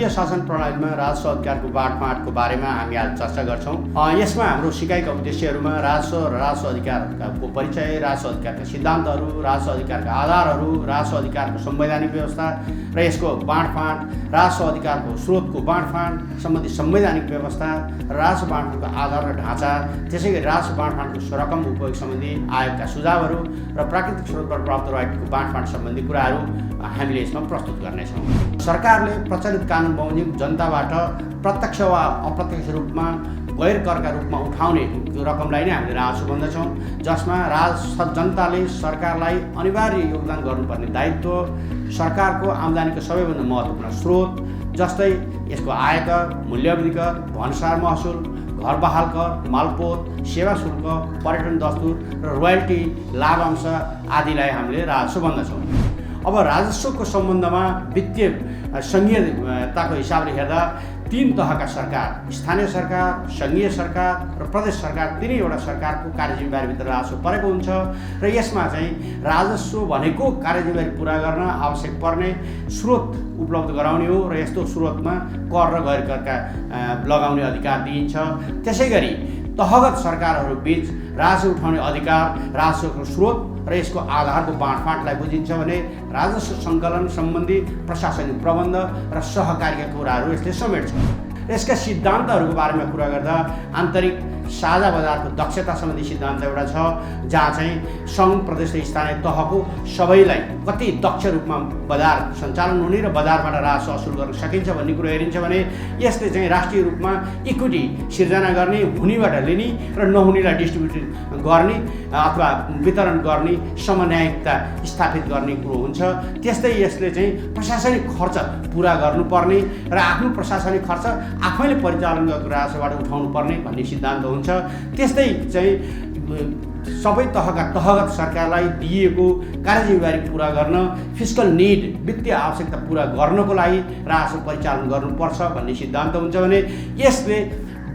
संघीय शासन प्रणालीमा राजस्व अधिकारको बाँडफाँडको बारेमा हामी आज चर्चा गर्छौँ। यसमा हाम्रो सिकाइका उद्देश्यहरूमा राजस्व र राजस्व अधिकारको परिचय, राजस्व अधिकारका सिद्धान्तहरू, राजस्व अधिकारका आधारहरू, राजस्व अधिकारको संवैधानिक व्यवस्था र यसको बाँडफाँड, राजस्व अधिकारको स्रोतको बाँडफाँड सम्बन्धी संवैधानिक व्यवस्था, राजस्व बाँडफाँडको आधार र ढाँचा, त्यसैगरी राजस्व बाँडफाँडको रकम उपयोग सम्बन्धी आयोगका सुझावहरू र प्राकृतिक स्रोतबाट प्राप्त राइटको बाँडफाँड सम्बन्धी कुराहरू हामीले यसमा प्रस्तुत गर्नेछौँ। सरकारले प्रचलित कानुन बमोजिम जनताबाट प्रत्यक्ष वा अप्रत्यक्ष रूपमा गैर करका रूपमा उठाउने रकमलाई नै हामीले राजस्व भन्दछौँ, जसमा जनताले सरकारलाई अनिवार्य योगदान गर्नुपर्ने दायित्व, सरकारको आम्दानीको सबैभन्दा महत्त्वपूर्ण स्रोत जस्तै यसको आयकर, मूल्यवृद्धि कर, भन्सार महसुल, घर बहाल कर, मालपोत, सेवा शुल्क, पर्यटन दस्तुर र रोयल्टी लाभांश आदिलाई हामीले राजस्व भन्दछौँ। अब राजस्वको सम्बन्धमा वित्तीय सङ्घीयताको हिसाबले हेर्दा तीन तहका सरकार, स्थानीय सरकार, सङ्घीय सरकार र प्रदेश सरकार, तीनैवटा सरकारको कार्यजिम्मेवारीभित्र राजस्व परेको हुन्छ र यसमा चाहिँ राजस्व भनेको कार्यजिम्मेवारी पुरा गर्न आवश्यक पर्ने स्रोत उपलब्ध गराउने हो र यस्तो स्रोतमा कर र गैर करका लगाउने अधिकार दिइन्छ। त्यसैगरी तहगत सरकारहरू बीच राजस्व उठाउने अधिकार, राजस्वको स्रोत र यसको आधारको बाँडफाँडलाई बुझिन्छ भने राजस्व सङ्कलन सम्बन्धी प्रशासनिक प्रबन्ध र सहकारीका कुराहरू यसले समेट्छ। यसका सिद्धान्तहरूको बारेमा कुरा गर्दा आन्तरिक साझा बजारको दक्षता सम्बन्धी सिद्धान्त एउटा छ, जहाँ चाहिँ सङ्घ, प्रदेश र स्थानीय तहको सबैलाई कति दक्ष रूपमा बजार सञ्चालन हुने र बजारबाट राजस्व असुल गर्न सकिन्छ भन्ने कुरो हेरिन्छ भने यसले चाहिँ राष्ट्रिय रूपमा इक्विटी सिर्जना गर्ने, हुनेबाट लिने र नहुनेलाई डिस्ट्रिब्युट गर्ने अथवा वितरण गर्ने समन्यायिकता स्थापित गर्ने कुरो हुन्छ। त्यस्तै यसले चाहिँ प्रशासनिक खर्च पुरा गर्नुपर्ने र आफ्नो प्रशासनिक खर्च आफैले परिचालन गरेको राजस्वबाट उठाउनु पर्ने भन्ने सिद्धान्त हुन्छ। त्यस्तै चाहिँ सबै तहगत सरकारलाई दिएको कार्यजिम्मेवारी पुरा गर्न, फिस्कल निड, वित्तीय आवश्यकता पुरा गर्नको लागि राजस्व परिचालन गर्नुपर्छ भन्ने सिद्धान्त हुन्छ भने यसले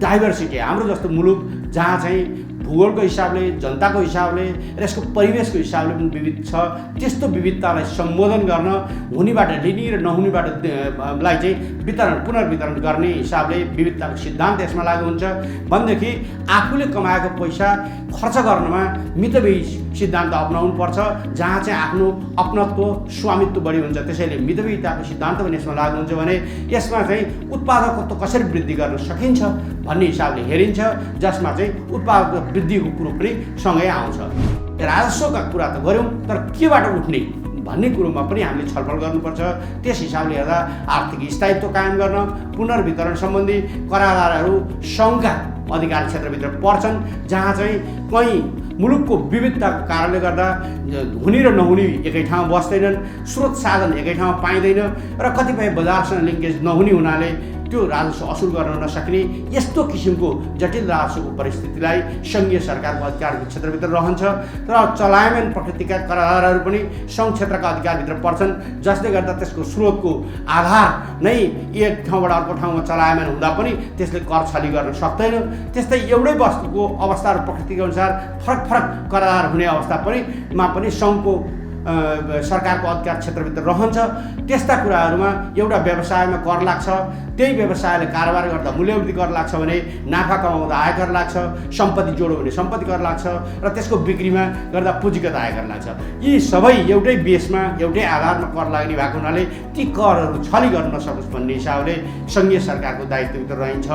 डाइभर्सिटी, हाम्रो जस्तो मुलुक जहाँ चाहिँ भूगोलको हिसाबले, जनताको हिसाबले र यसको परिवेशको हिसाबले पनि विविध छ, त्यस्तो विविधतालाई सम्बोधन गर्न, हुनेबाट लिने र नहुनेबाट लाई चाहिँ पुनर्वितरण गर्ने हिसाबले विविधताको सिद्धान्त यसमा लागू हुन्छ भनेदेखि आफूले कमाएको पैसा खर्च गर्नमा मितव्ययी सिद्धान्त अपनाउनु पर्छ, जहाँ चाहिँ आफ्नो अपनत्व, स्वामित्व बढी हुन्छ। त्यसैले मितव्ययिताको सिद्धान्त पनि यसमा लागू हुन्छ भने यसमा चाहिँ उत्पादकत्व कसरी वृद्धि गर्न सकिन्छ भन्ने हिसाबले हेरिन्छ, जसमा चाहिँ उत्पादक वृद्धिको कुरो पनि सँगै आउँछ। राजस्वका कुरा त गऱ्यौँ, तर केबाट उठ्ने भन्ने कुरोमा पनि हामीले छलफल गर्नुपर्छ। त्यस हिसाबले हेर्दा आर्थिक स्थायित्व कायम गर्न, पुनर्वितरण सम्बन्धी करारहरू सङ्घका अधिकार क्षेत्रभित्र पर्छन्, जहाँ चाहिँ कहीँ मुलुकको विविधताको कारणले गर्दा हुने र नहुने एकै ठाउँ बस्दैनन्, स्रोत साधन एकै ठाउँ पाइँदैन र कतिपय बजारसँग लिङ्केज नहुने हुनाले त्यो राजस्व असुल गर्न नसक्ने यस्तो किसिमको जटिल राजस्वको परिस्थितिलाई सङ्घीय सरकारको अधिकारको क्षेत्रभित्र रहन्छ। तर चलायमान प्रकृतिका करारहरू पनि सङ्घ क्षेत्रका अधिकारभित्र पर्छन्, जसले गर्दा त्यसको स्रोतको आधार नै एक ठाउँबाट अर्को ठाउँमा चलायमान हुँदा पनि त्यसले कर छली गर्न सक्दैन। त्यस्तै एउटै वस्तुको अवस्था र प्रकृतिको अनुसार फरक करार हुने अवस्था पनि सङ्घको सरकारको अधिकार क्षेत्रभित्र रहन्छ। त्यस्ता कुराहरूमा एउटा व्यवसायमा कर लाग्छ, त्यही व्यवसायले कारोबार गर्दा मूल्यवृद्धि कर लाग्छ भने, नाफा कमाउँदा आयकर लाग्छ, सम्पत्ति जोड्यो भने सम्पत्ति कर लाग्छ र त्यसको बिक्रीमा गर्दा पुँजीगत आयकर लाग्छ। यी सबै एउटै बेसमा, एउटै आधारमा कर लाग्ने भएको हुनाले ती करहरू छली गर्न नसकोस् भन्ने हिसाबले सङ्घीय सरकारको दायित्वभित्र रहन्छ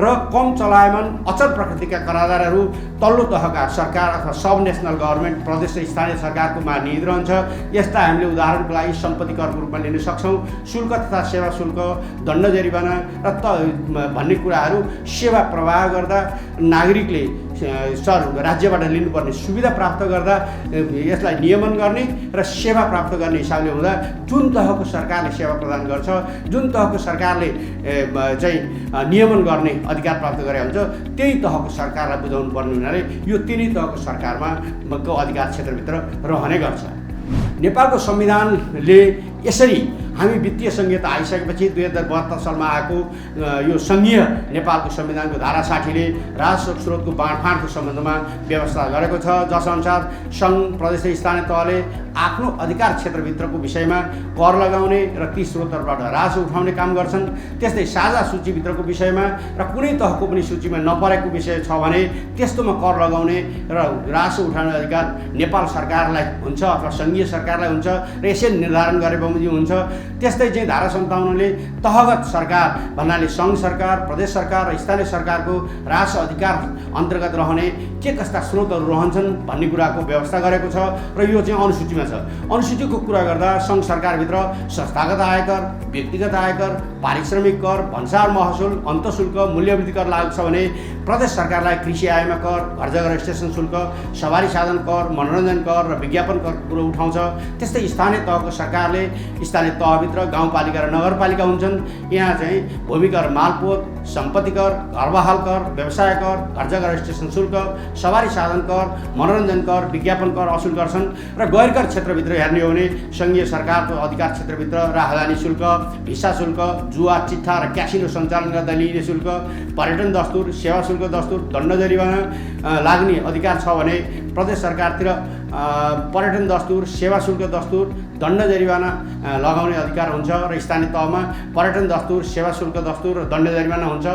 र कम चलायमान अचल प्रकृतिका करारहरू तल्लो तहका सरकार अथवा सब नेसनल गभर्मेन्ट, प्रदेश र स्थानीय सरकारकोमा निहित रहन्छ। यस्ता हामीले उदाहरणको लागि सम्पत्ति करको रूपमा लिन सक्छौँ। शुल्क तथा सेवा शुल्क, दण्ड जरिवाना र भन्ने कुराहरू सेवा प्रवाह गर्दा नागरिकले राज्यबाट लिनुपर्ने सुविधा प्राप्त गर्दा यसलाई नियमन गर्ने र सेवा प्राप्त गर्ने हिसाबले हुँदा जुन तहको सरकारले सेवा प्रदान गर्छ, जुन तहको सरकारले चाहिँ नियमन गर्ने अधिकार प्राप्त गरे हुन्छ, त्यही तहको सरकारलाई बुझाउनु पर्ने हुनाले यो तिनै तहको सरकारमा अधिकार क्षेत्रभित्र रहने गर्छ। नेपालको संविधानले यसरी हामी वित्तीय संहिता आइसकेपछि 2072 सालमा आएको यो सङ्घीय नेपालको संविधानको धारा 60ले राजस्व स्रोतको बाँडफाँडको सम्बन्धमा व्यवस्था गरेको छ, जसअनुसार सङ्घ प्रदेश र स्थानीय तहले आफ्नो अधिकार क्षेत्रभित्रको विषयमा कर लगाउने र ती स्रोतहरूबाट राजस्व उठाउने काम गर्छन्। त्यस्तै साझा सूचीभित्रको विषयमा र कुनै तहको पनि सूचीमा नपरेको विषय छ भने त्यस्तोमा कर लगाउने र राजस्व उठाउने अधिकार नेपाल सरकारलाई हुन्छ अथवा सङ्घीय सरकारलाई हुन्छ र यसरी निर्धारण गरे बमोजिम हुन्छ। त्यस्तै चाहिँ धारा 57ले तहगत सरकार भन्नाले सङ्घ सरकार, प्रदेश सरकार र स्थानीय सरकारको राजस्व अधिकार अन्तर्गत रहने के कस्ता स्रोतहरू रहन्छन् भन्ने कुराको व्यवस्था गरेको छ र यो चाहिँ अनुसूचीमा छ। अनुसूचीको कुरा गर्दा सङ्घ सरकारभित्र संस्थागत आयकर, व्यक्तिगत आयकर, पारिश्रमिक कर, भन्सार महसुल, अन्तःशुल्क, मूल्यवृद्धि कर लागू छ भने प्रदेश सरकारलाई कृषि आयमा कर, घर जग्गा रजिस्ट्रेसन शुल्क, सवारी साधन कर, मनोरञ्जन कर र विज्ञापन कर कुरो उठाउँछ। त्यस्तै स्थानीय तहको सरकारले स्थानीय तहभित्र गाउँपालिका र नगरपालिका हुन्छन्। यहाँ चाहिँ भूमि कर, मालपोत, सम्पत्ति कर, घरबहाल कर, व्यवसाय कर, घर जग्गा रजिस्ट्रेसन शुल्क, सवारी साधन कर, मनोरञ्जन कर, विज्ञापन कर असुल गर्छन्। र गैरकर क्षेत्रभित्र हेर्ने हो भने सङ्घीय सरकारको अधिकार क्षेत्रभित्र राहदानी शुल्क, भिसा शुल्क, जुवा, चिट्ठा र क्यासिनो सञ्चालन गर्दा लिइने शुल्क, पर्यटन दस्तुर, सेवा शुल्क दस्तुर, दण्ड जरिवाना लाग्ने अधिकार छ भने प्रदेश सरकारतिर पर्यटन दस्तुर, सेवा शुल्क दस्तुर, दण्ड जरिवाना लगाउने अधिकार हुन्छ र स्थानीय तहमा पर्यटन दस्तुर, सेवा शुल्क दस्तुर र दण्ड जरिवाना हुन्छ।